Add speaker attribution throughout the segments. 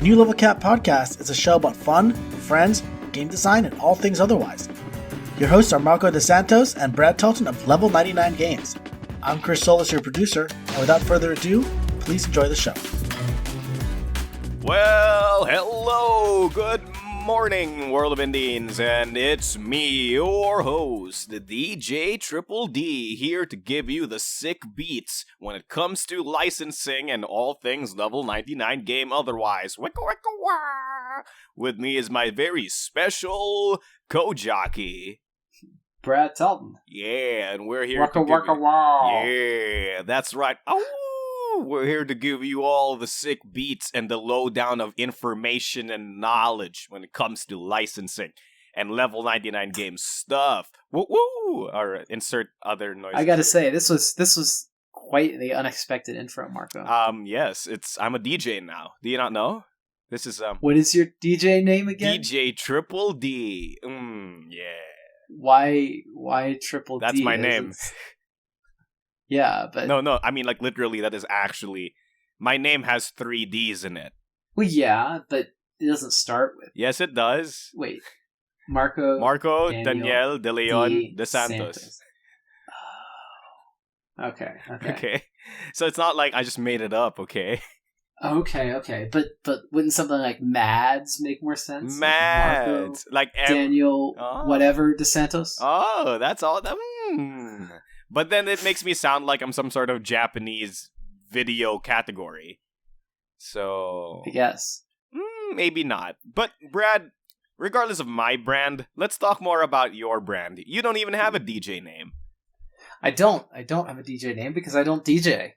Speaker 1: New Level Cap Podcast is a show about fun, friends, game design, and all things otherwise. Your hosts are Marco DeSantos and Brad Telton of Level 99 Games. I'm Chris Solis, your producer, and without further ado, please enjoy the show.
Speaker 2: Well, hello, good morning, World of Indians, and it's me, your host, the DJ Triple D, here to give you the sick beats when it comes to licensing and all things Level 99 game otherwise. Wicka wicka wah! With me is my very special co-jockey,
Speaker 3: Brad Telton.
Speaker 2: Yeah, and we're here
Speaker 3: Waka
Speaker 2: to
Speaker 3: waka
Speaker 2: give you...
Speaker 3: wow.
Speaker 2: Yeah, that's right. We're here to give you all the sick beats and the lowdown of information and knowledge when it comes to licensing and Level 99 game stuff. Woo woo! Alright, insert other noises.
Speaker 3: I gotta say, this was quite the unexpected intro, Marco.
Speaker 2: Yes, I'm a DJ now. Do you not know? This is
Speaker 3: What is your DJ name again?
Speaker 2: DJ Triple D. Yeah.
Speaker 3: Why Triple D?
Speaker 2: That's my name.
Speaker 3: Yeah, but...
Speaker 2: No, I mean, like, literally, that is actually... My name has 3 Ds in it.
Speaker 3: Well, yeah, but it doesn't start with...
Speaker 2: Yes, it does.
Speaker 3: Wait. Marco
Speaker 2: Daniel De Leon De Santos.
Speaker 3: Oh. Okay.
Speaker 2: So it's not like I just made it up, okay?
Speaker 3: Okay. But wouldn't something like Mads make more sense?
Speaker 2: Mads. Like
Speaker 3: Daniel whatever De Santos?
Speaker 2: Oh, that's all that... But then it makes me sound like I'm some sort of Japanese video category. So...
Speaker 3: I guess.
Speaker 2: Maybe not. But, Brad, regardless of my brand, let's talk more about your brand. You don't even have a DJ name.
Speaker 3: I don't have a DJ name because I don't DJ.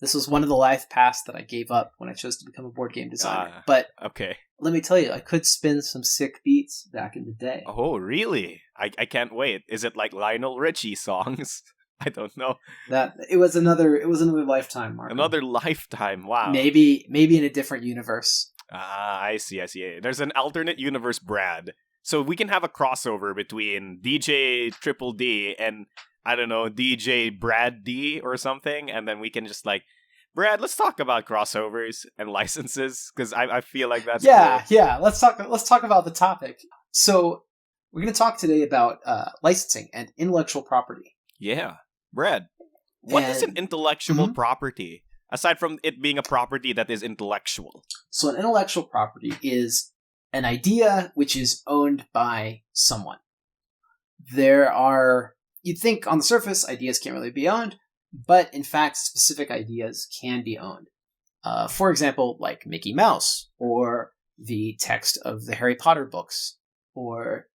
Speaker 3: This was one of the life paths that I gave up when I chose to become a board game designer. But
Speaker 2: okay.
Speaker 3: Let me tell you, I could spin some sick beats back in the day.
Speaker 2: Oh, really? I can't wait. Is it like Lionel Richie songs? I don't know.
Speaker 3: It was another lifetime, Mark.
Speaker 2: Another lifetime. Wow.
Speaker 3: Maybe in a different universe.
Speaker 2: I see. There's an alternate universe, Brad. So we can have a crossover between DJ Triple D and, I don't know, DJ Brad D or something, and then we can just like, Brad, let's talk about crossovers and licenses, because I feel like that's
Speaker 3: cool.
Speaker 2: Yeah.
Speaker 3: Let's talk about the topic. So we're going to talk today about licensing and intellectual property.
Speaker 2: Yeah. Brad, what is an intellectual property, aside from it being a property that is intellectual?
Speaker 3: So an intellectual property is an idea which is owned by someone. You'd think on the surface, ideas can't really be owned, but in fact, specific ideas can be owned. For example, like Mickey Mouse, or the text of the Harry Potter books, or,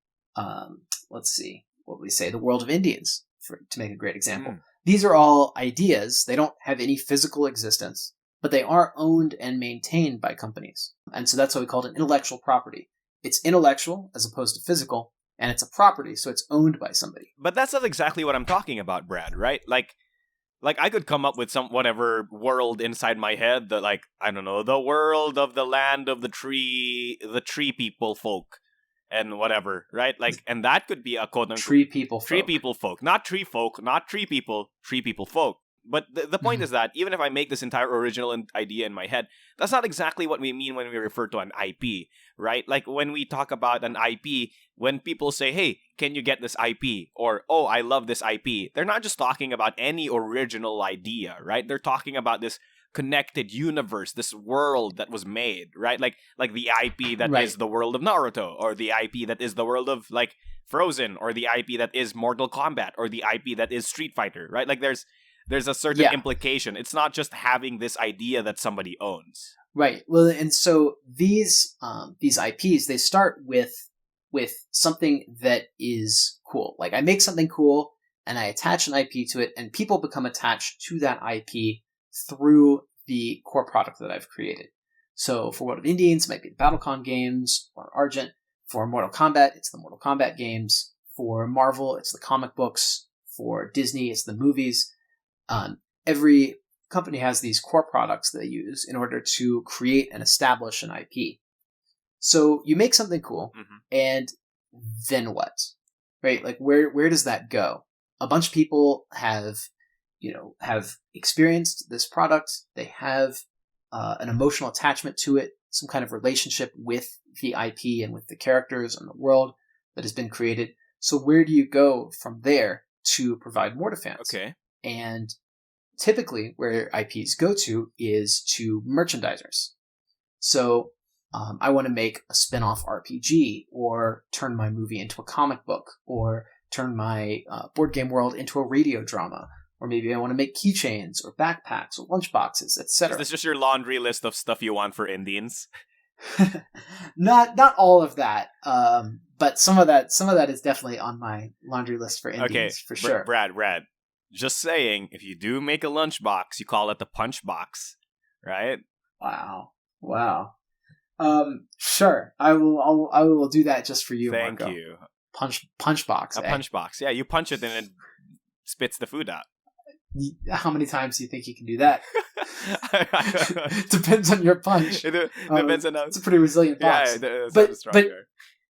Speaker 3: let's see, what would we say, the World of Indians, to make a great example. These are all ideas. They don't have any physical existence, but they are owned and maintained by companies. And so that's why we call it an intellectual property. It's intellectual as opposed to physical, and it's a property, so it's owned by somebody.
Speaker 2: But that's not exactly what I'm talking about, Brad, right? Like I could come up with some whatever world inside my head that, like, I don't know, the world of the land of the tree people folk. And whatever, right? Like, and that could be a quote-unquote...
Speaker 3: Tree people
Speaker 2: folk. Not tree folk, not tree people folk. But the point is that, even if I make this entire original idea in my head, that's not exactly what we mean when we refer to an IP, right? Like, when we talk about an IP, when people say, hey, can you get this IP? Or, oh, I love this IP. They're not just talking about any original idea, right? They're talking about this connected universe, this world that was made, right? Like the IP that is the world of Naruto, or the IP that is the world of, like, Frozen, or the IP that is Mortal Kombat, or the IP that is Street Fighter, right? Like, there's a certain implication. It's not just having this idea that somebody owns.
Speaker 3: Right. Well, and so these IPs, they start with something that is cool. Like, I make something cool, and I attach an IP to it, and people become attached to that IP through the core product that I've created. So for World of Indians, it might be the BattleCon games or Argent. For Mortal Kombat, it's the Mortal Kombat games. For Marvel, it's the comic books. For Disney, it's the movies. Every company has these core products that they use in order to create and establish an IP. So you make something cool, and then what? Right? Like, where does that go? A bunch of people have experienced this product. They have an emotional attachment to it. some kind of relationship with the IP and with the characters and the world that has been created. So where do you go from there to provide more to fans?
Speaker 2: Okay.
Speaker 3: And typically where IPs go to is to merchandisers. So I want to make a spin-off RPG, or turn my movie into a comic book, or turn my board game world into a radio drama, or maybe I want to make keychains or backpacks or lunchboxes, etc.
Speaker 2: Is this just your laundry list of stuff you want for Indians?
Speaker 3: Not all of that, but some of that is definitely on my laundry list for Indians, for sure.
Speaker 2: Brad, just saying, if you do make a lunchbox, you call it the punch box, right?
Speaker 3: Wow. Sure. I will do that just for you,
Speaker 2: Thank
Speaker 3: Marco.
Speaker 2: you.
Speaker 3: Punch box.
Speaker 2: A punch box. Yeah, you punch it and it spits the food out.
Speaker 3: How many times do you think you can do that? Depends on your punch.
Speaker 2: It depends on how...
Speaker 3: It's a pretty resilient box.
Speaker 2: Yeah,
Speaker 3: but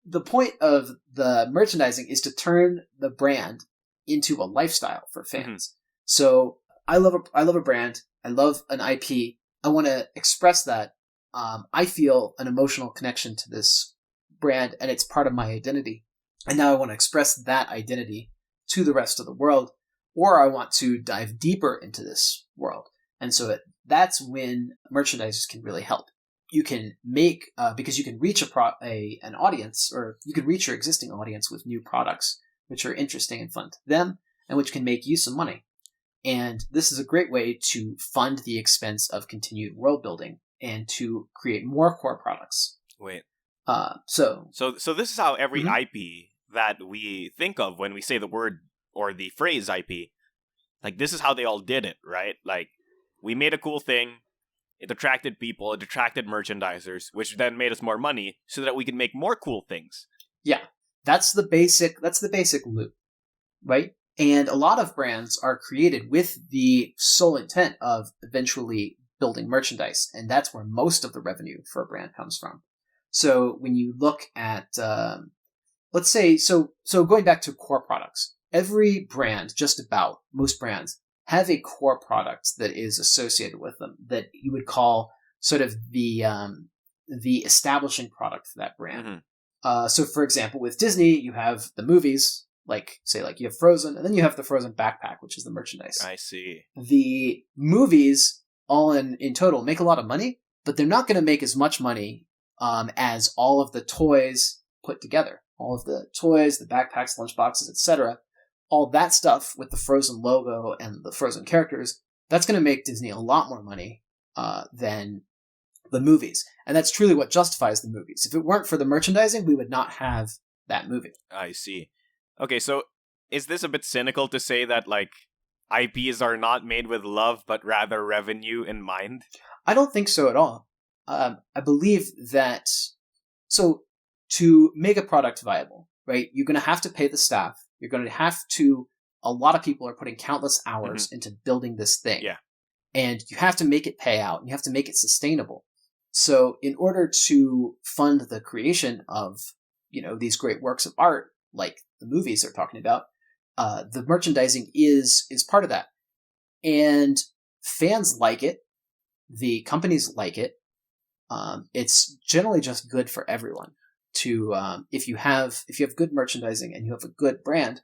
Speaker 3: the point of the merchandising is to turn the brand into a lifestyle for fans. Mm-hmm. So I love a brand. I love an IP. I want to express that. I feel an emotional connection to this brand, and it's part of my identity. And now I want to express that identity to the rest of the world, or I want to dive deeper into this world. And so that's when merchandisers can really help. You can make, because you can reach an audience, or you can reach your existing audience with new products, which are interesting and fun to them, and which can make you some money. And this is a great way to fund the expense of continued world building and to create more core products.
Speaker 2: Wait.
Speaker 3: So
Speaker 2: this is how every
Speaker 3: mm-hmm.
Speaker 2: IP that we think of when we say the word or the phrase IP, like this is how they all did it, right? Like we made a cool thing, it attracted people, it attracted merchandisers, which then made us more money so that we could make more cool things.
Speaker 3: Yeah, that's the basic loop, right? And a lot of brands are created with the sole intent of eventually building merchandise, and that's where most of the revenue for a brand comes from. So when you look at, let's say, so going back to core products, every brand, just about most brands, have a core product that is associated with them that you would call sort of the establishing product for that brand. Mm-hmm. So for example, with Disney, you have the movies, like you have Frozen, and then you have the Frozen backpack, which is the merchandise.
Speaker 2: I see.
Speaker 3: The movies all in total make a lot of money, but they're not going to make as much money as all of the toys put together. All of the toys, the backpacks, lunchboxes, etc. All that stuff with the Frozen logo and the Frozen characters, that's going to make Disney a lot more money than the movies. And that's truly what justifies the movies. If it weren't for the merchandising, we would not have that movie.
Speaker 2: I see. Okay, so is this a bit cynical to say that, like, IPs are not made with love, but rather revenue in mind?
Speaker 3: I don't think so at all. I believe that, so to make a product viable, right, you're going to have to pay the staff. You're going to have to, a lot of people are putting countless hours into building this thing.
Speaker 2: Yeah.
Speaker 3: And you have to make it pay out. And you have to make it sustainable. So in order to fund the creation of, these great works of art, like the movies they're talking about, the merchandising is part of that. And fans like it. The companies like it. It's generally just good for everyone. If you have good merchandising and you have a good brand,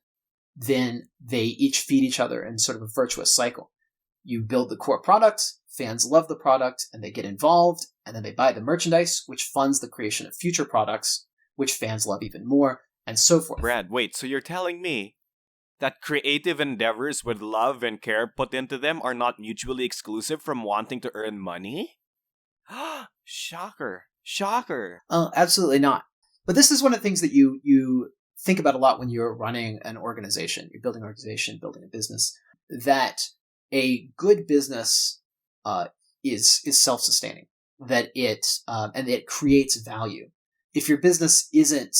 Speaker 3: then they each feed each other in sort of a virtuous cycle. You build the core product, fans love the product, and they get involved, and then they buy the merchandise, which funds the creation of future products, which fans love even more, and so forth.
Speaker 2: Brad, wait, so you're telling me that creative endeavors with love and care put into them are not mutually exclusive from wanting to earn money? Shocker.
Speaker 3: Absolutely not. But this is one of the things that you think about a lot when you're running an organization. You're building an organization, building a business. That a good business is self-sustaining. That it creates value. If your business isn't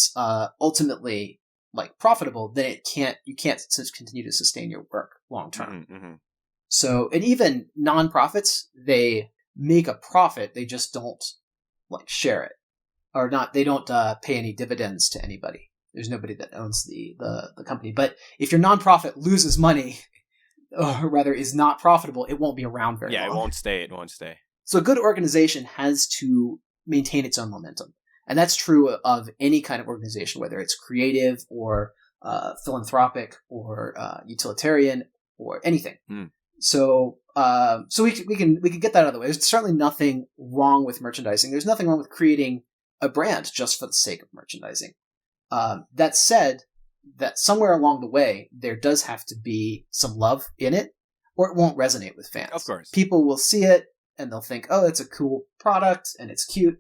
Speaker 3: ultimately profitable, then you can't continue to sustain your work long term.
Speaker 2: Mm-hmm.
Speaker 3: So, and even nonprofits, they make a profit. They just don't share it. Or not, they don't pay any dividends to anybody. There's nobody that owns the company. But if your nonprofit loses money, or rather is not profitable, it won't be around very long.
Speaker 2: Yeah, it won't stay.
Speaker 3: So a good organization has to maintain its own momentum. And that's true of any kind of organization, whether it's creative or philanthropic or utilitarian or anything. So we can get that out of the way. There's certainly nothing wrong with merchandising. There's nothing wrong with creating a brand just for the sake of merchandising. That said, that somewhere along the way there does have to be some love in it, or it won't resonate with fans.
Speaker 2: Of course,
Speaker 3: people will see it and they'll think, "Oh, it's a cool product and it's cute,"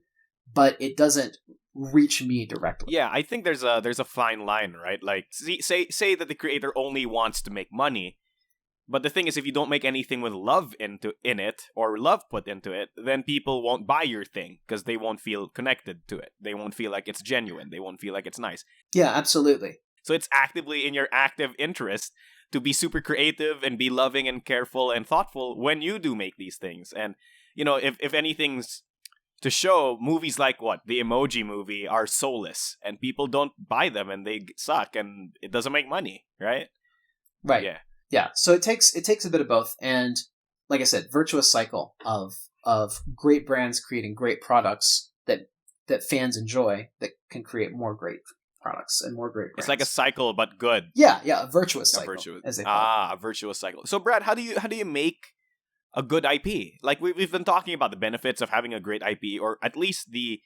Speaker 3: but it doesn't reach me directly.
Speaker 2: Yeah, I think there's a fine line, right? Like, say that the creator only wants to make money, but the thing is, if you don't make anything with love in it or love put into it, then people won't buy your thing because they won't feel connected to it. They won't feel like it's genuine. They won't feel like it's nice.
Speaker 3: Yeah, absolutely.
Speaker 2: So it's actively in your active interest to be super creative and be loving and careful and thoughtful when you do make these things. And if anything's to show, movies like the Emoji Movie are soulless and people don't buy them and they suck and it doesn't make money, right?
Speaker 3: Right. Yeah. So it takes a bit of both, and like I said, virtuous cycle of great brands creating great products that fans enjoy that can create more great products and more great brands.
Speaker 2: It's like a cycle, but good.
Speaker 3: Yeah, a virtuous cycle, as they call it.
Speaker 2: A virtuous cycle. So Brad, how do you make a good IP? Like we've been talking about the benefits of having a great IP, or at least the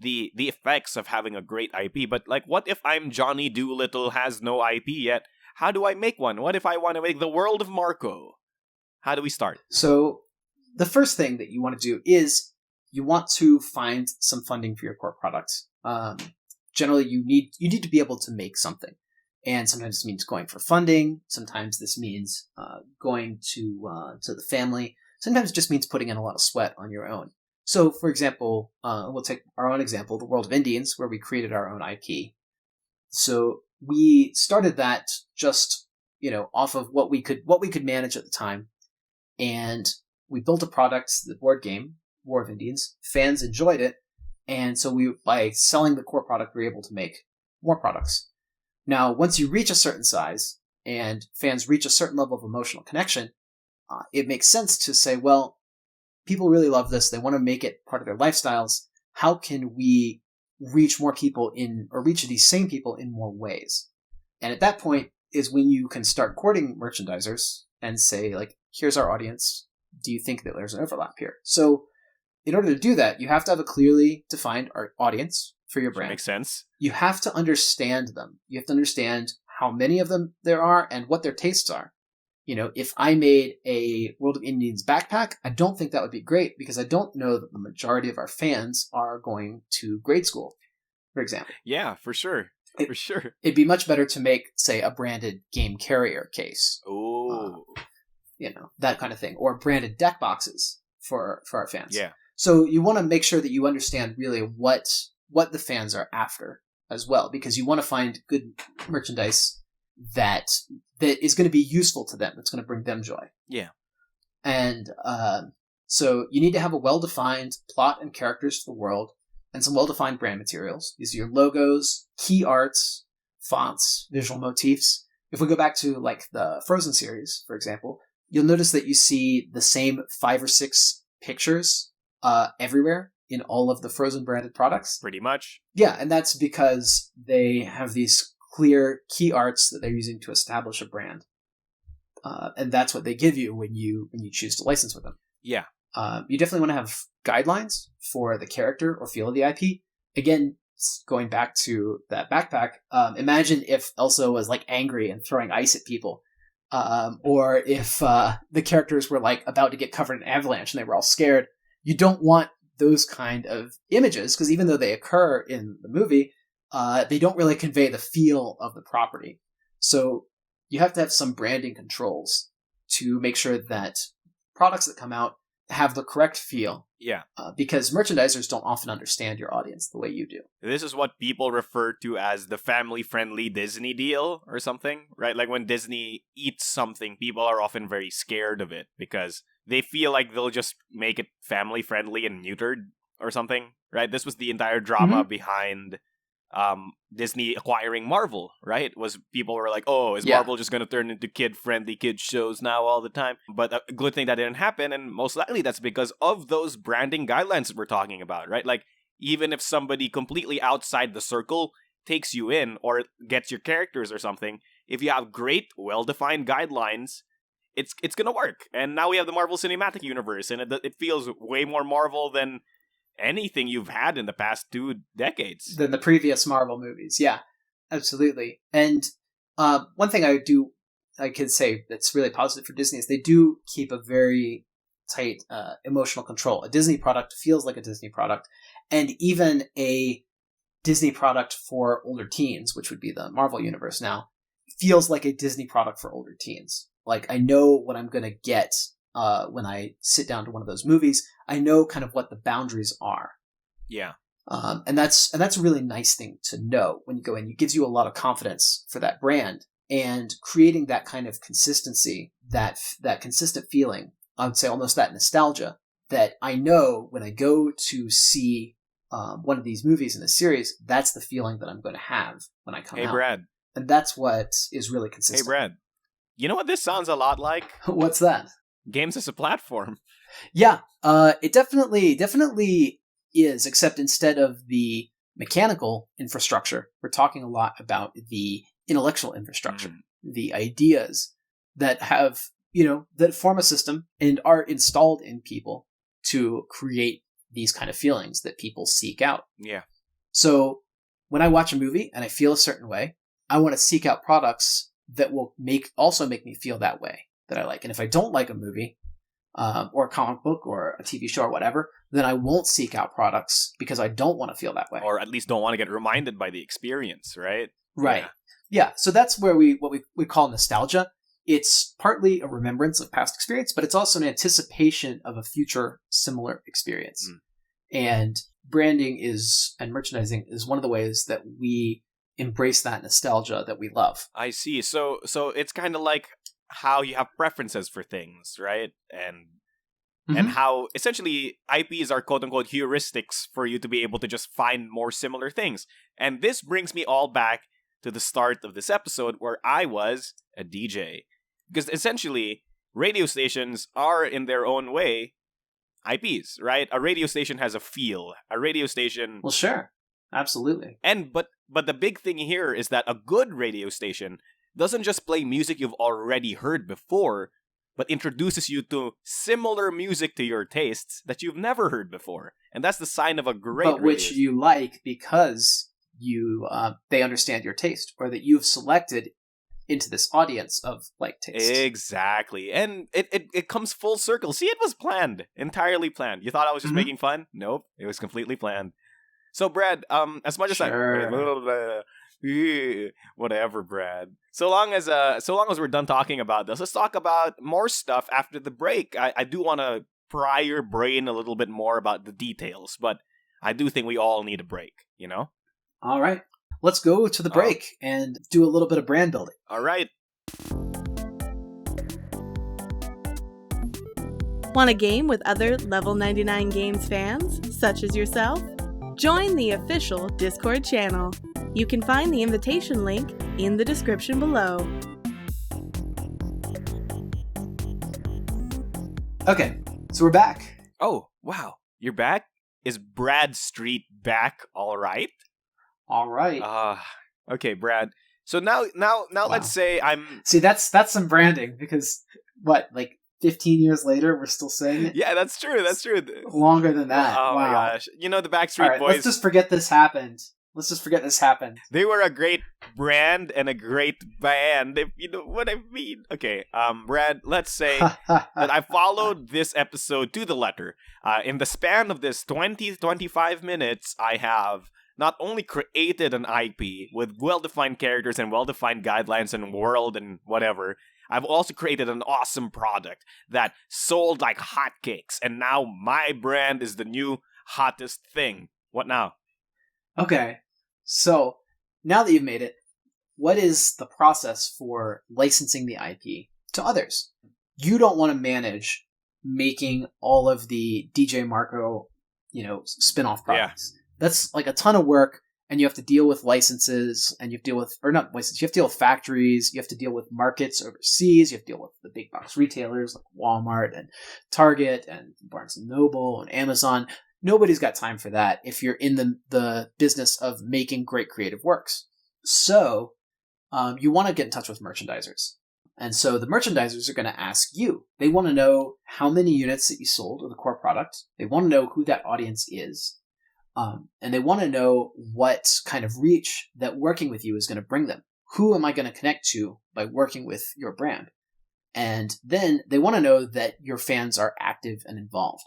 Speaker 2: effects of having a great IP. But like, what if I'm Johnny Doolittle, has no IP yet? How do I make one? What if I want to make the world of Marco? How do we start?
Speaker 3: So the first thing that you want to do is you want to find some funding for your core product. Generally, you need to be able to make something. And sometimes this means going for funding. Sometimes this means going to the family. Sometimes it just means putting in a lot of sweat on your own. So, for example, we'll take our own example, the World of Indians, where we created our own IP. So we started that just off of what we could manage at the time, and we built a product, the board game War of Indians. Fans enjoyed it, and so by selling the core product, we were able to make more products. Now, once you reach a certain size and fans reach a certain level of emotional connection, it makes sense to say, well, people really love this. They want to make it part of their lifestyles. How can we reach more people reach these same people in more ways? And at that point is when you can start courting merchandisers and say, like, here's our audience. Do you think that there's an overlap here? So in order to do that, you have to have a clearly defined audience for your brand.
Speaker 2: Makes sense.
Speaker 3: You have to understand them. You have to understand how many of them there are and what their tastes are. If I made a World of Indians backpack, I don't think that would be great because I don't know that the majority of our fans are going to grade school, for example.
Speaker 2: Yeah, for sure. For sure.
Speaker 3: It'd be much better to make, say, a branded game carrier case.
Speaker 2: Oh.
Speaker 3: That kind of thing. Or branded deck boxes for our fans.
Speaker 2: Yeah.
Speaker 3: So you want to make sure that you understand really what the fans are after as well, because you want to find good merchandise that is going to be useful to them, that's going to bring them joy.
Speaker 2: Yeah.
Speaker 3: And so you need to have a well-defined plot and characters for the world and some well-defined brand materials. These are your logos, key arts, fonts, visual motifs. If we go back to like the Frozen series, for example, you'll notice that you see the same 5 or 6 pictures everywhere in all of the Frozen branded products.
Speaker 2: Pretty much.
Speaker 3: Yeah, and that's because they have these clear key arts that they're using to establish a brand. And that's what they give you when you choose to license with them.
Speaker 2: Yeah.
Speaker 3: You definitely want to have guidelines for the character or feel of the IP. Again, going back to that backpack, imagine if Elsa was like angry and throwing ice at people. Or if the characters were like about to get covered in avalanche and they were all scared. You don't want those kind of images, because even though they occur in the movie, they don't really convey the feel of the property. So you have to have some branding controls to make sure that products that come out have the correct feel.
Speaker 2: Yeah.
Speaker 3: Because merchandisers don't often understand your audience the way you do.
Speaker 2: This is what people refer to as the family-friendly Disney deal or something, right? Like when Disney eats something, people are often very scared of it because they feel like they'll just make it family-friendly and neutered or something, right? This was the entire drama behind Disney acquiring Marvel, right? Was people were like, oh, is Marvel just going to turn into kid-friendly kid shows now all the time? But a good thing that didn't happen, and most likely that's because of those branding guidelines that we're talking about, right? Like, even if somebody completely outside the circle takes you in or gets your characters or something, if you have great, well-defined guidelines, it's gonna work. And now we have the Marvel Cinematic Universe, and it feels way more Marvel than anything you've had in the past 2 decades.
Speaker 3: Than the previous Marvel movies. Yeah, absolutely. And one thing I could say that's really positive for Disney is they do keep a very tight emotional control. A Disney product feels like a Disney product, and even a Disney product for older teens, which would be the Marvel Universe now, feels like a Disney product for older teens. Like, I know what I'm going to get when I sit down to one of those movies. I know kind of what the boundaries are.
Speaker 2: Yeah.
Speaker 3: And that's a really nice thing to know when you go in. It gives you a lot of confidence for that brand, and creating that kind of consistency, that consistent feeling, I would say almost that nostalgia, that I know when I go to see one of these movies in the series, that's the feeling that I'm going to have when I come out.
Speaker 2: Hey, Brad.
Speaker 3: And that's what is really consistent.
Speaker 2: Hey, Brad. You know what this sounds a lot like?
Speaker 3: What's that?
Speaker 2: Games as a platform.
Speaker 3: Yeah, it definitely is, except instead of the mechanical infrastructure, we're talking a lot about the intellectual infrastructure, the ideas that have, that form a system and are installed in people to create these kind of feelings that people seek out.
Speaker 2: Yeah.
Speaker 3: So when I watch a movie and I feel a certain way, I want to seek out products that will also make me feel that way, that I like. And if I don't like a movie, or a comic book or a TV show or whatever, then I won't seek out products because I don't want to feel that way.
Speaker 2: Or at least don't want to get reminded by the experience, right?
Speaker 3: Right. Yeah. So that's where what we call nostalgia. It's partly a remembrance of past experience, but it's also an anticipation of a future similar experience. And branding and merchandising is one of the ways that we embrace that nostalgia that we love.
Speaker 2: I see. So it's kind of like how you have preferences for things, right? And how essentially IPs are quote unquote heuristics for you to be able to just find more similar things. And this brings me all back to the start of this episode where I was a DJ. Because essentially, radio stations are in their own way IPs, right? A radio station has a feel. A radio station...
Speaker 3: Well, sure. Absolutely.
Speaker 2: But the big thing here is that a good radio station doesn't just play music you've already heard before, but introduces you to similar music to your tastes that you've never heard before. And that's the sign of a great
Speaker 3: But which you like because they understand your taste, or that you've selected into this audience of like taste.
Speaker 2: Exactly. And it comes full circle. See, it was planned. Entirely planned. You thought I was just making fun? Nope. It was completely planned. So, Brad, as much as whatever, Brad. So long as we're done talking about this, let's talk about more stuff after the break. I do want to pry your brain a little bit more about the details, but I do think we all need a break,
Speaker 3: All right. Let's go to the break and do a little bit of brand building.
Speaker 2: All right.
Speaker 4: Want a game with other Level 99 Games fans, such as yourself? Join the official Discord channel. You can find the invitation link in the description below.
Speaker 3: Okay, so we're back.
Speaker 2: Oh, wow. You're back? Is Brad Street back all right?
Speaker 3: All right.
Speaker 2: Okay, Brad. So now wow. Let's say I'm...
Speaker 3: See, that's some branding, because, like 15 years later, we're still saying it?
Speaker 2: Yeah, that's true.
Speaker 3: Longer than that.
Speaker 2: Oh,
Speaker 3: wow.
Speaker 2: my gosh. The Backstreet Boys...
Speaker 3: Let's just forget this happened.
Speaker 2: They were a great brand and a great band, if you know what I mean. Okay, Brad, let's say that I followed this episode to the letter. In the span of this 20-25 minutes, I have not only created an IP with well-defined characters and well-defined guidelines and world and whatever, I've also created an awesome product that sold like hotcakes, and now my brand is the new hottest thing. What now?
Speaker 3: Okay, so now that you've made it, what is the process for licensing the IP to others? You don't want to manage making all of the DJ Marco, spin-off products. Yeah. That's like a ton of work, and you have to deal with licenses, and you have to deal with, or not licenses, you have to deal with factories, you have to deal with markets overseas, you have to deal with the big box retailers like Walmart and Target and Barnes & Noble and Amazon. Nobody's got time for that if you're in the business of making great creative works. So you want to get in touch with merchandisers. And so the merchandisers are going to ask you. They want to know how many units that you sold of the core product. They want to know who that audience is. And they want to know what kind of reach that working with you is going to bring them. Who am I going to connect to by working with your brand? And then they want to know that your fans are active and involved.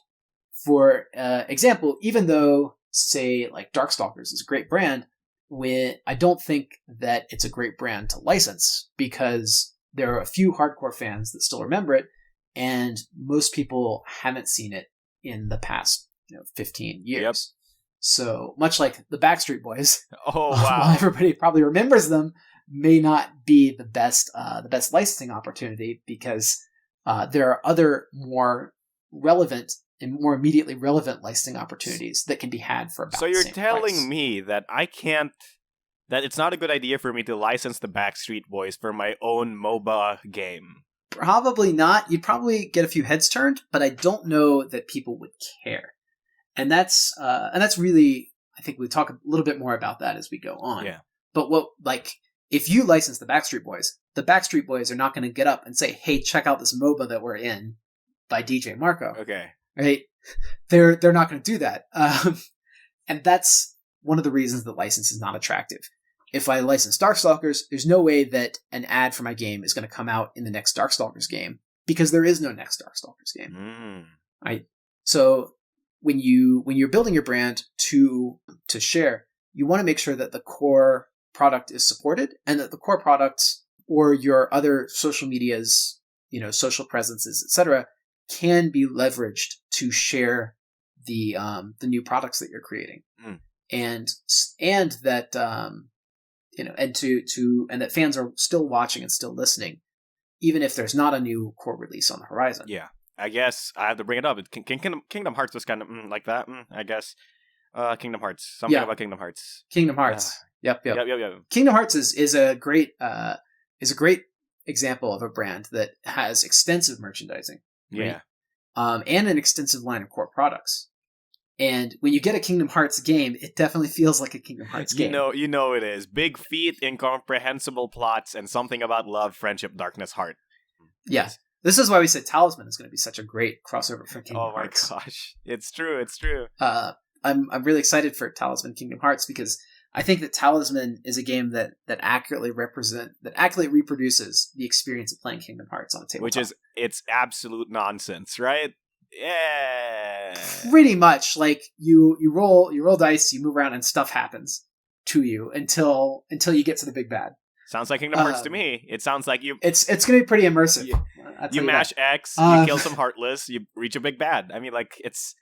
Speaker 3: For example, even though, say, like Darkstalkers is a great brand, I don't think that it's a great brand to license because there are a few hardcore fans that still remember it, and most people haven't seen it in the past 15 years. Yep. So much like the Backstreet Boys, while everybody probably remembers them, may not be the best licensing opportunity because there are other more relevant and more immediately relevant licensing opportunities that can be had for about the same price.
Speaker 2: So you're telling me that that it's not a good idea for me to license the Backstreet Boys for my own MOBA game?
Speaker 3: Probably not. You'd probably get a few heads turned, but I don't know that people would care. And that's really, I think we'll talk a little bit more about that as we go on.
Speaker 2: Yeah.
Speaker 3: But if you license the Backstreet Boys are not going to get up and say, "Hey, check out this MOBA that we're in by DJ Marco."
Speaker 2: Okay.
Speaker 3: Right? They're not going to do that. And that's one of the reasons that license is not attractive. If I license Darkstalkers, there's no way that an ad for my game is going to come out in the next Darkstalkers game because there is no next Darkstalkers game. Right? So when you're building your brand to share, you want to make sure that the core product is supported and that the core product or your other social medias, social presences, etc., can be leveraged to share the new products that you're creating, and that and that fans are still watching and still listening, even if there's not a new core release on the horizon.
Speaker 2: Yeah, I guess I have to bring it up. Kingdom Hearts was kind of like that. I guess Kingdom Hearts. Something about Kingdom Hearts.
Speaker 3: Kingdom Hearts. Yep. Kingdom Hearts is a great example of a brand that has extensive merchandising.
Speaker 2: Yeah.
Speaker 3: Right? And an extensive line of core products. And when you get a Kingdom Hearts game, it definitely feels like a Kingdom Hearts game.
Speaker 2: You know it is. Big feet, incomprehensible plots, and something about love, friendship, darkness, heart.
Speaker 3: Yes. This is why we said Talisman is going to be such a great crossover for Kingdom Hearts.
Speaker 2: Oh my gosh. It's true.
Speaker 3: I'm really excited for Talisman Kingdom Hearts because I think that Talisman is a game that accurately reproduces the experience of playing Kingdom Hearts on a tabletop.
Speaker 2: It's absolute nonsense, right? Yeah.
Speaker 3: Pretty much. Like you roll dice, you move around, and stuff happens to you until you get to the big bad.
Speaker 2: Sounds like Kingdom Hearts to me. It sounds like you.
Speaker 3: It's going to be pretty immersive.
Speaker 2: You mash X, you kill some Heartless, you reach a big bad. I mean, like it's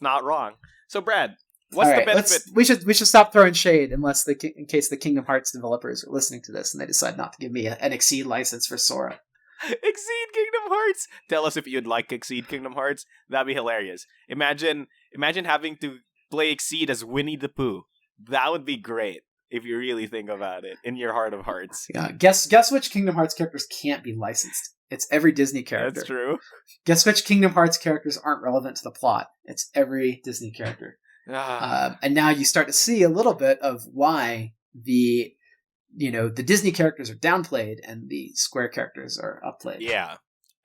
Speaker 2: not wrong. So, Brad, what's the benefit?
Speaker 3: We should stop throwing shade in case the Kingdom Hearts developers are listening to this and they decide not to give me an Exceed license for Sora.
Speaker 2: Exceed Kingdom Hearts. Tell us if you'd like Exceed Kingdom Hearts. That'd be hilarious. Imagine having to play Exceed as Winnie the Pooh. That would be great if you really think about it in your heart of hearts.
Speaker 3: Yeah. Guess which Kingdom Hearts characters can't be licensed? It's every Disney character.
Speaker 2: That's true.
Speaker 3: Guess which Kingdom Hearts characters aren't relevant to the plot? It's every Disney character. And now you start to see a little bit of why the Disney characters are downplayed and the Square characters are upplayed.
Speaker 2: Yeah,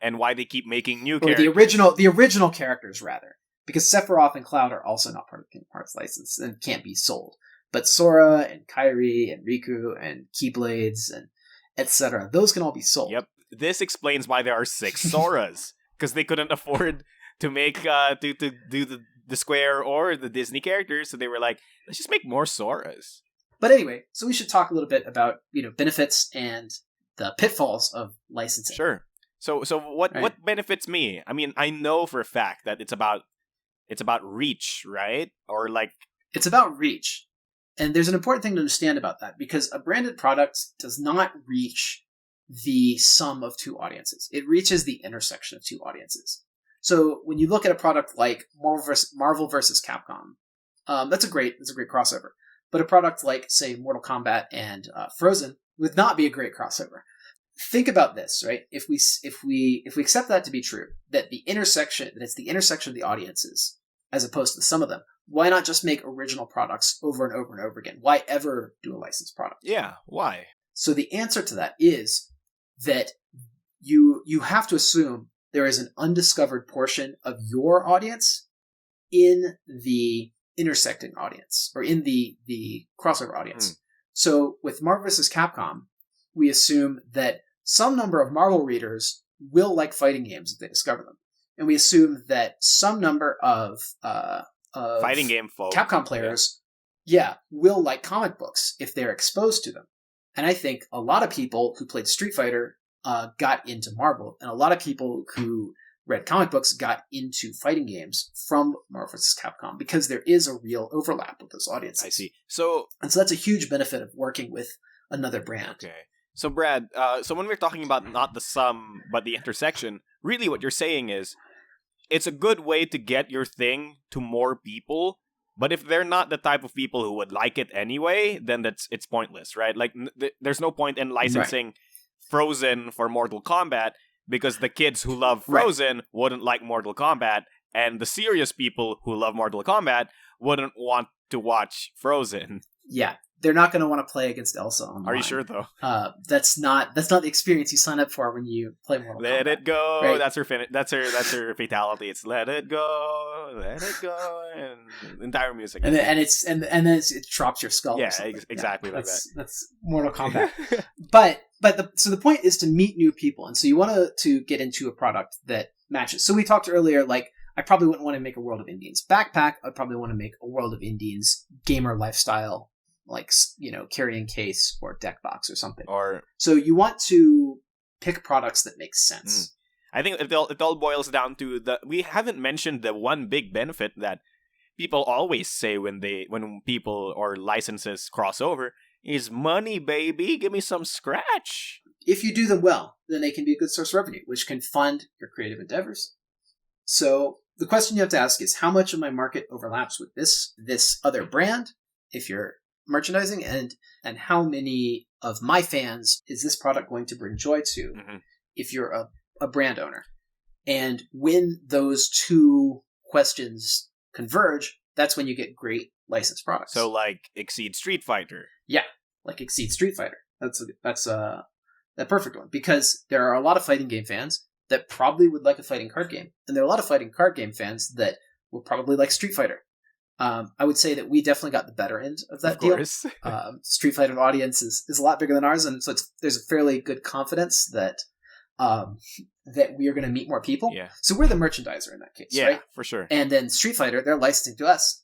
Speaker 2: and why they keep making new characters.
Speaker 3: The original characters, rather. Because Sephiroth and Cloud are also not part of the Kingdom Hearts license and can't be sold. But Sora and Kairi and Riku and Keyblades and etc., those can all be sold.
Speaker 2: Yep. This explains why there are 6 Soras. Because they couldn't afford to make, to do the Square or the Disney characters, so they were like, let's just make more Soras.
Speaker 3: But anyway, so we should talk a little bit about, benefits and the pitfalls of licensing.
Speaker 2: Sure. So what benefits me? I mean, I know for a fact that it's about reach, right? Or like
Speaker 3: it's about reach. And there's an important thing to understand about that because a branded product does not reach the sum of two audiences. It reaches the intersection of two audiences. So when you look at a product like Marvel versus Capcom, that's a great crossover. But a product like, say, Mortal Kombat and Frozen would not be a great crossover. Think about this, right? If we accept that to be true, that it's the intersection of the audiences, as opposed to the sum of them, why not just make original products over and over and over again? Why ever do a licensed product?
Speaker 2: Yeah, why?
Speaker 3: So the answer to that is that you have to assume there is an undiscovered portion of your audience in the intersecting audience, or in the crossover audience. So with Marvel vs. Capcom, we assume that some number of Marvel readers will like fighting games if they discover them. And we assume that some number of
Speaker 2: fighting game folk,
Speaker 3: Capcom players, will like comic books if they're exposed to them. And I think a lot of people who played Street Fighter got into Marvel, and a lot of people who read comic books got into fighting games from Marvel vs. Capcom, because there is a real overlap with those audiences.
Speaker 2: I see.
Speaker 3: And so that's a huge benefit of working with another brand.
Speaker 2: Okay. So Brad, so when we're talking about not the sum, but the intersection, really what you're saying is, it's a good way to get your thing to more people, but if they're not the type of people who would like it anyway, then it's pointless, right? Like, there's no point in licensing Frozen for Mortal Kombat, because the kids who love Frozen wouldn't like Mortal Kombat, and the serious people who love Mortal Kombat wouldn't want to watch Frozen.
Speaker 3: Yeah, they're not going to want to play against Elsa online.
Speaker 2: Are you sure, though?
Speaker 3: That's not the experience you sign up for when you play Mortal Kombat.
Speaker 2: Let it go.
Speaker 3: Right?
Speaker 2: That's her fatality. It's let it go, and the entire music.
Speaker 3: And then it drops your skull.
Speaker 2: Yeah, exactly like that.
Speaker 3: That's Mortal Kombat. But the point is to meet new people, and so you want to get into a product that matches. So we talked earlier, like, I probably wouldn't want to make a World of Indians backpack. I'd probably want to make a World of Indians gamer lifestyle, like, carrying case or deck box or something. So you want to pick products that make sense.
Speaker 2: I think it all boils down to we haven't mentioned the one big benefit that people always say when people or licenses cross over is money, baby. Give me some scratch.
Speaker 3: If you do them well, then they can be a good source of revenue, which can fund your creative endeavors. So the question you have to ask is, how much of my market overlaps with this other brand, if you're merchandising, and how many of my fans is this product going to bring joy to, if you're a brand owner? And when those two questions converge, that's when you get great licensed products.
Speaker 2: So, like, Exceed Street Fighter.
Speaker 3: Yeah, like Exceed Street Fighter. That's that perfect one, because there are a lot of fighting game fans that probably would like a fighting card game, and there are a lot of fighting card game fans that will probably like Street Fighter. I would say that we definitely got the better end of that deal. Street Fighter audience is a lot bigger than ours, and so there's a fairly good confidence that we are going to meet more people.
Speaker 2: Yeah.
Speaker 3: So we're the merchandiser in that case, right?
Speaker 2: For sure.
Speaker 3: And then Street Fighter, they're licensing to us.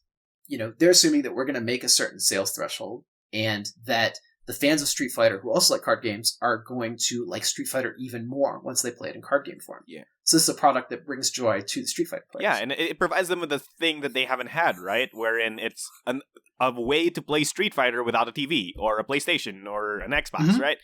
Speaker 3: They're assuming that we're going to make a certain sales threshold, and that the fans of Street Fighter who also like card games are going to like Street Fighter even more once they play it in card game form.
Speaker 2: Yeah.
Speaker 3: So this is a product that brings joy to the Street Fighter players.
Speaker 2: Yeah, and it provides them with a thing that they haven't had, right? Wherein it's a way to play Street Fighter without a TV or a PlayStation or an Xbox, right?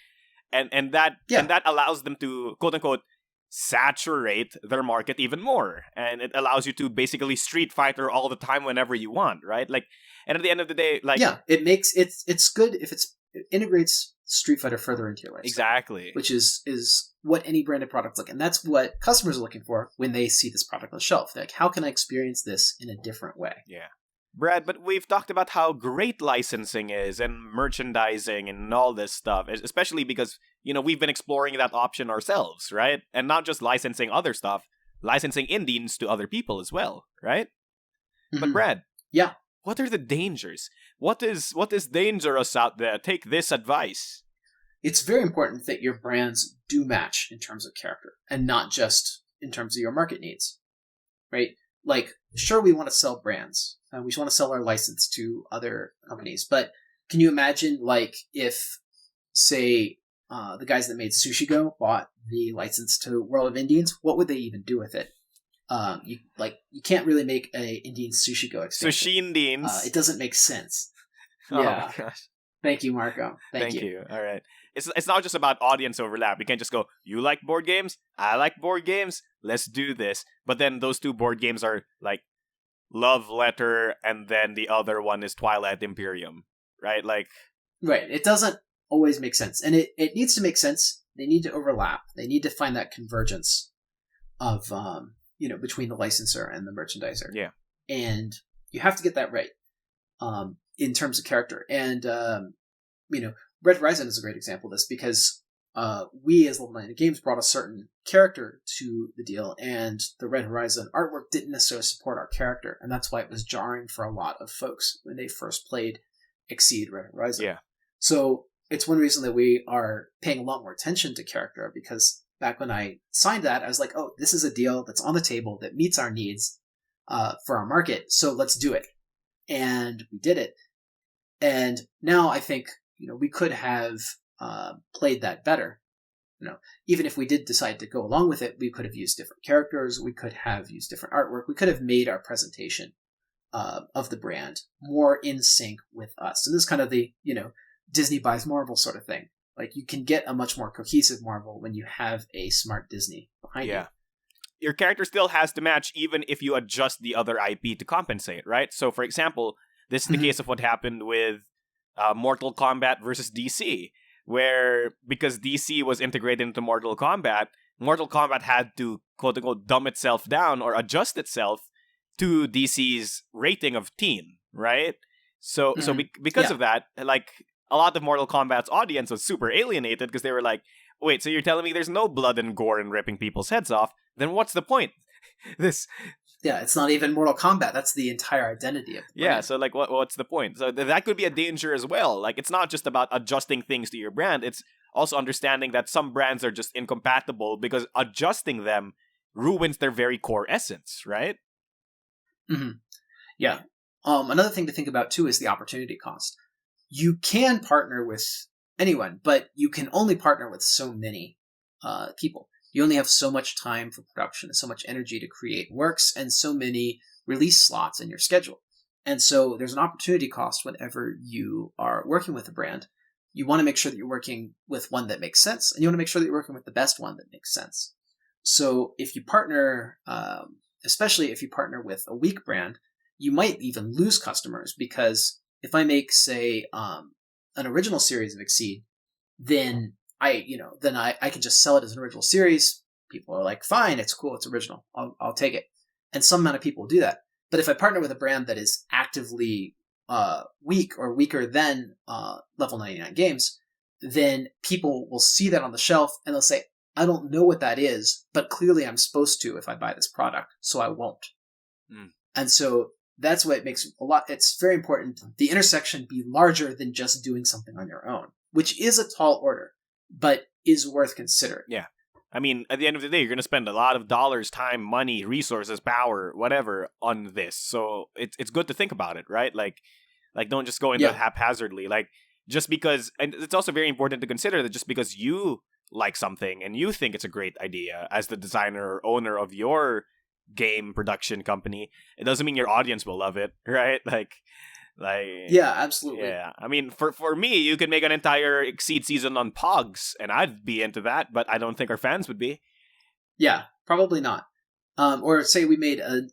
Speaker 2: And that allows them to, quote unquote, saturate their market even more, and it allows you to basically Street Fighter all the time whenever you want, right? Like, and at the end of the day, like,
Speaker 3: it makes it's good if it integrates Street Fighter further into your life.
Speaker 2: Exactly.
Speaker 3: Which is what any branded product like, and that's what customers are looking for when they see this product on the shelf. They're like, how can I experience this in a different way?
Speaker 2: Yeah. Brad, but we've talked about how great licensing is and merchandising and all this stuff, especially because, we've been exploring that option ourselves, right? And not just licensing other stuff, licensing indies to other people as well, right? But Brad, what are the dangers? What is dangerous out there? Take this advice.
Speaker 3: It's very important that your brands do match in terms of character, and not just in terms of your market needs, right? Like, sure, we want to sell brands. We just want to sell our license to other companies. But can you imagine, like, if, say, the guys that made Sushi Go bought the license to World of Indians? What would they even do with it? You can't really make a Indian Sushi Go expansion.
Speaker 2: Sushi Indians.
Speaker 3: It doesn't make sense.
Speaker 2: Oh
Speaker 3: Yeah.
Speaker 2: my gosh.
Speaker 3: Thank you, Marco. Thank you.
Speaker 2: All right. It's not just about audience overlap. You can't just go, you like board games? I like board games? Let's do this. But then those two board games are like Love Letter, and then the other one is Twilight Imperium, right? Like,
Speaker 3: right. It doesn't always make sense. And it needs to make sense. They need to overlap. They need to find that convergence of, between the licensor and the merchandiser.
Speaker 2: Yeah.
Speaker 3: And, You have to get that right in terms of character. And, Red Horizon is a great example of this because we as Level 99 Games brought a certain character to the deal, and the Red Horizon artwork didn't necessarily support our character, and that's why it was jarring for a lot of folks when they first played Exceed Red Horizon.
Speaker 2: Yeah.
Speaker 3: So it's one reason that we are paying a lot more attention to character, because back when I signed that, I was like, oh, this is a deal that's on the table that meets our needs for our market, so let's do it. And we did it. And now I think, we could have played that better. Even if we did decide to go along with it, we could have used different characters, we could have used different artwork, we could have made our presentation of the brand more in sync with us. And this is kind of the, Disney buys Marvel sort of thing. Like, you can get a much more cohesive Marvel when you have a smart Disney behind you.
Speaker 2: Your character still has to match even if you adjust the other IP to compensate, right? So, for example, this is the case of what happened with Mortal Kombat versus DC, where because DC was integrated into Mortal Kombat had to, quote-unquote, dumb itself down or adjust itself to DC's rating of teen, right? So because of that, like, a lot of Mortal Kombat's audience was super alienated because they were like, wait, so you're telling me there's no blood and gore and ripping people's heads off? Then what's the point?
Speaker 3: Yeah, it's not even Mortal Kombat. That's the entire identity of the brand.
Speaker 2: Yeah, so like, what's the point? So that could be a danger as well. Like, it's not just about adjusting things to your brand. It's also understanding that some brands are just incompatible because adjusting them ruins their very core essence, right?
Speaker 3: Mm-hmm. Yeah. Another thing to think about, too, is the opportunity cost. You can partner with anyone, but you can only partner with so many people. You only have so much time for production and so much energy to create works and so many release slots in your schedule. And so there's an opportunity cost whenever you are working with a brand. You want to make sure that you're working with one that makes sense, and you want to make sure that you're working with the best one that makes sense. So if you partner, especially if you partner with a weak brand, you might even lose customers, because if I make, say, an original series of Exceed, then I can just sell it as an original series. People are like, fine, it's cool, it's original, I'll take it. And some amount of people will do that. But if I partner with a brand that is actively weak or weaker than Level 99 Games, then people will see that on the shelf and they'll say, I don't know what that is, but clearly I'm supposed to if I buy this product, so I won't. And so that's what it makes it's very important the intersection be larger than just doing something on your own, which is a tall order, but is worth considering.
Speaker 2: Yeah. I mean, at the end of the day, you're going to spend a lot of dollars, time, money, resources, power, whatever on this. So it's good to think about it, right? Like don't just go into it haphazardly. Like, just because, and it's also very important to consider that just because you like something and you think it's a great idea as the designer or owner of your game production company, it doesn't mean your audience will love it, right? Like
Speaker 3: yeah, absolutely.
Speaker 2: Yeah, I mean, for me, you could make an entire Exceed season on Pogs, and I'd be into that, but I don't think our fans would be.
Speaker 3: Yeah, probably not. Or say we made an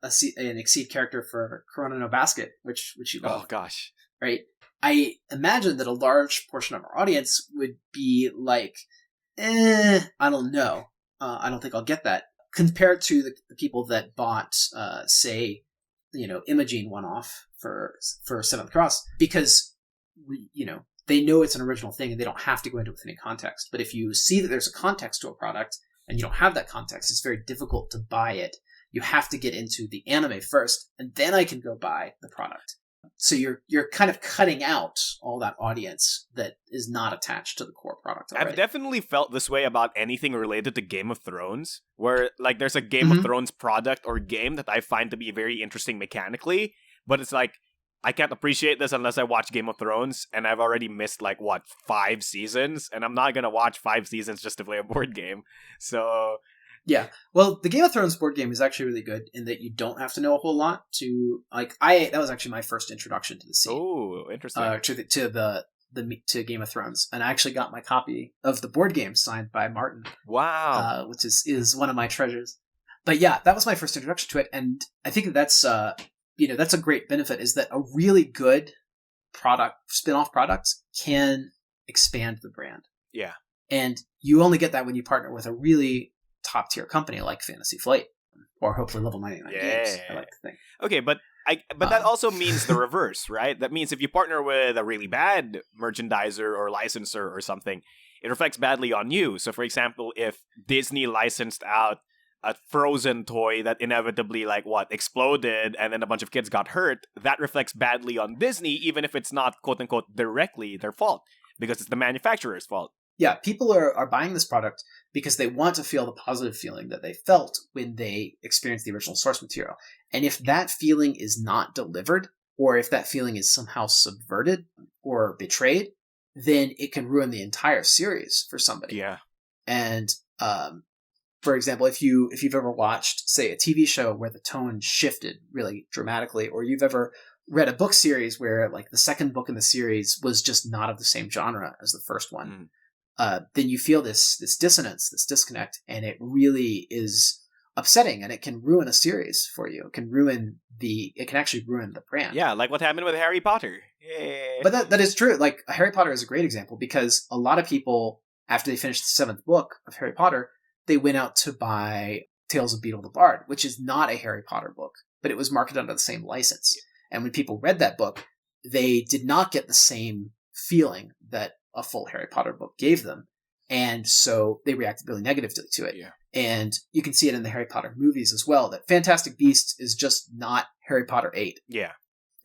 Speaker 3: Exceed character for Corona No Basket, which you love.
Speaker 2: Oh gosh,
Speaker 3: right? I imagine that a large portion of our audience would be like, I don't know. I don't think I'll get that. Compared to the people that bought, say, Imogene one-off for Seventh Cross, because they know it's an original thing and they don't have to go into it with any context. But if you see that there's a context to a product and you don't have that context, it's very difficult to buy it. You have to get into the anime first, and then I can go buy the product. So you're kind of cutting out all that audience that is not attached to the core product already.
Speaker 2: I've definitely felt this way about anything related to Game of Thrones, where like there's a Game of Thrones product or game that I find to be very interesting mechanically, but it's like, I can't appreciate this unless I watch Game of Thrones, and I've already missed 5 seasons, and I'm not gonna watch 5 seasons just to play a board game. So
Speaker 3: yeah, well, the Game of Thrones board game is actually really good in that you don't have to know a whole lot to that was actually my first introduction to the scene.
Speaker 2: Oh, interesting.
Speaker 3: To Game of Thrones, and I actually got my copy of the board game signed by Martin.
Speaker 2: Wow,
Speaker 3: which is one of my treasures. But yeah, that was my first introduction to it, and I think that's that's a great benefit, is that a really good spin-off product can expand the brand.
Speaker 2: Yeah,
Speaker 3: and you only get that when you partner with a really top-tier company like Fantasy Flight. Or hopefully level 99 games, I like to think.
Speaker 2: Okay, but that also means the reverse, right? That means if you partner with a really bad merchandiser or licensor or something, it reflects badly on you. So, for example, if Disney licensed out a Frozen toy that inevitably, exploded and then a bunch of kids got hurt, that reflects badly on Disney, even if it's not, quote-unquote, directly their fault, because it's the manufacturer's fault.
Speaker 3: Yeah, people are buying this product because they want to feel the positive feeling that they felt when they experienced the original source material. And if that feeling is not delivered, or if that feeling is somehow subverted or betrayed, then it can ruin the entire series for somebody.
Speaker 2: Yeah.
Speaker 3: And for example, if you've ever watched, say, a TV show where the tone shifted really dramatically, or you've ever read a book series where the second book in the series was just not of the same genre as the first one, then you feel this dissonance, this disconnect, and it really is upsetting, and it can ruin a series for you. It can actually ruin the brand.
Speaker 2: Yeah, like what happened with Harry Potter. Yeah.
Speaker 3: But that is true. Harry Potter is a great example, because a lot of people, after they finished the 7th book of Harry Potter, they went out to buy Tales of Beedle the Bard, which is not a Harry Potter book, but it was marketed under the same license. And when people read that book, they did not get the same feeling that a full Harry Potter book gave them. And so they reacted really negatively to it.
Speaker 2: Yeah.
Speaker 3: And you can see it in the Harry Potter movies as well, that Fantastic Beasts is just not Harry Potter 8.
Speaker 2: Yeah.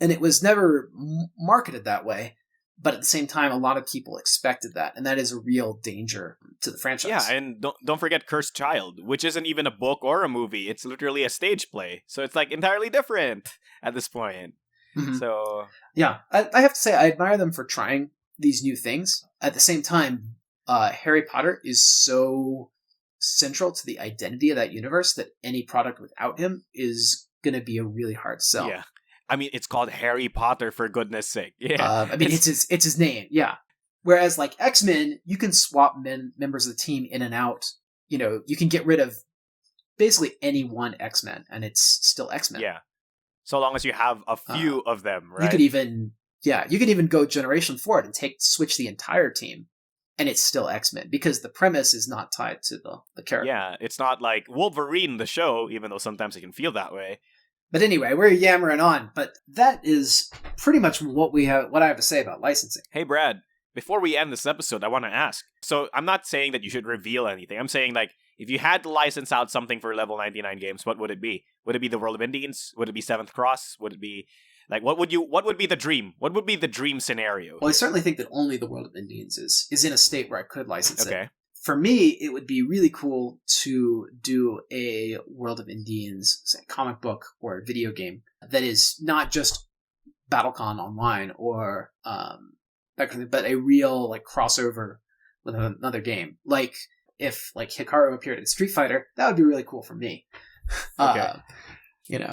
Speaker 3: And it was never marketed that way. But at the same time, a lot of people expected that. And that is a real danger to the franchise.
Speaker 2: Yeah, and don't forget Cursed Child, which isn't even a book or a movie. It's literally a stage play. So it's entirely different at this point.
Speaker 3: Mm-hmm.
Speaker 2: So
Speaker 3: yeah, I have to say, I admire them for trying these new things. At the same time, Harry Potter is so central to the identity of that universe that any product without him is going to be a really hard sell.
Speaker 2: Yeah. I mean, it's called Harry Potter, for goodness sake. Yeah.
Speaker 3: It's his name. Yeah. Whereas X-Men, you can swap members of the team in and out. You can get rid of basically any one X-Men and it's still X-Men.
Speaker 2: Yeah. So long as you have a few of them, right?
Speaker 3: You could even go generation forward and switch the entire team, and it's still X-Men, because the premise is not tied to the character.
Speaker 2: Yeah, it's not like Wolverine the show, even though sometimes it can feel that way.
Speaker 3: But anyway, we're yammering on. But that is pretty much what I have to say about licensing.
Speaker 2: Hey, Brad, before we end this episode, I want to ask. So I'm not saying that you should reveal anything. I'm saying if you had to license out something for level 99 games, what would it be? Would it be the World of Indians? Would it be 7th Cross? Would it be what would be the dream? What would be the dream scenario?
Speaker 3: Well, I certainly think that only the World of Indians is in a state where I could license it.
Speaker 2: Okay.
Speaker 3: For me, it would be really cool to do a World of Indians, say, comic book or video game that is not just BattleCon Online or but a real crossover with another game. If Hikaru appeared in Street Fighter, that would be really cool for me.
Speaker 2: Okay.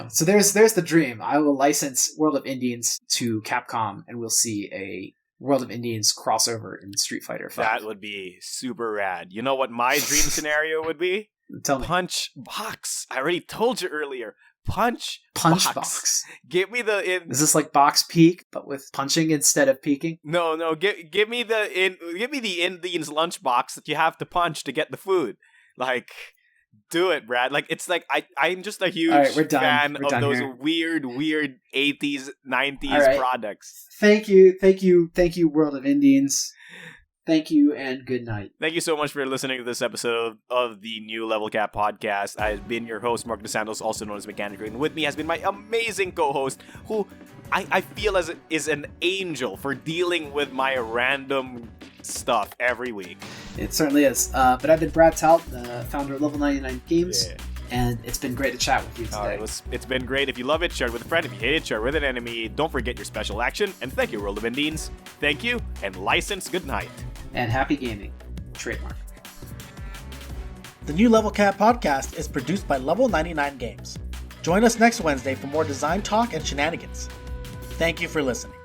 Speaker 3: So there's the dream. I will license World of Indians to Capcom, and we'll see a World of Indians crossover in Street Fighter 5.
Speaker 2: That would be super rad. You know what my dream scenario would be?
Speaker 3: Tell me.
Speaker 2: Punch Box. I already told you earlier. Punch
Speaker 3: Box.
Speaker 2: Give me the
Speaker 3: Is this like Box Peak, but with punching instead of peeking?
Speaker 2: No. Give me the Indians lunchbox that you have to punch to get the food. Do it, Brad. I'm just a huge fan of those
Speaker 3: here.
Speaker 2: weird 80s, 90s products.
Speaker 3: Thank you, World of Indians. Thank you, and good night.
Speaker 2: Thank you so much for listening to this episode of the New Level Cap podcast. I've been your host, Mark DeSantos, also known as Mechanic Green. With me has been my amazing co-host, who I feel is an angel for dealing with my random stuff every week.
Speaker 3: It certainly is. But I've been Brad Tout, the founder of Level 99 Games, and it's been great to chat with you today.
Speaker 2: It's been great. If you love it, share it with a friend. If you hate it, share it with an enemy. Don't forget your special action. And thank you, World of Indians. Thank you, and license good night.
Speaker 3: And happy gaming. Trademark.
Speaker 1: The New Level Cap podcast is produced by Level 99 Games. Join us next Wednesday for more design talk and shenanigans. Thank you for listening.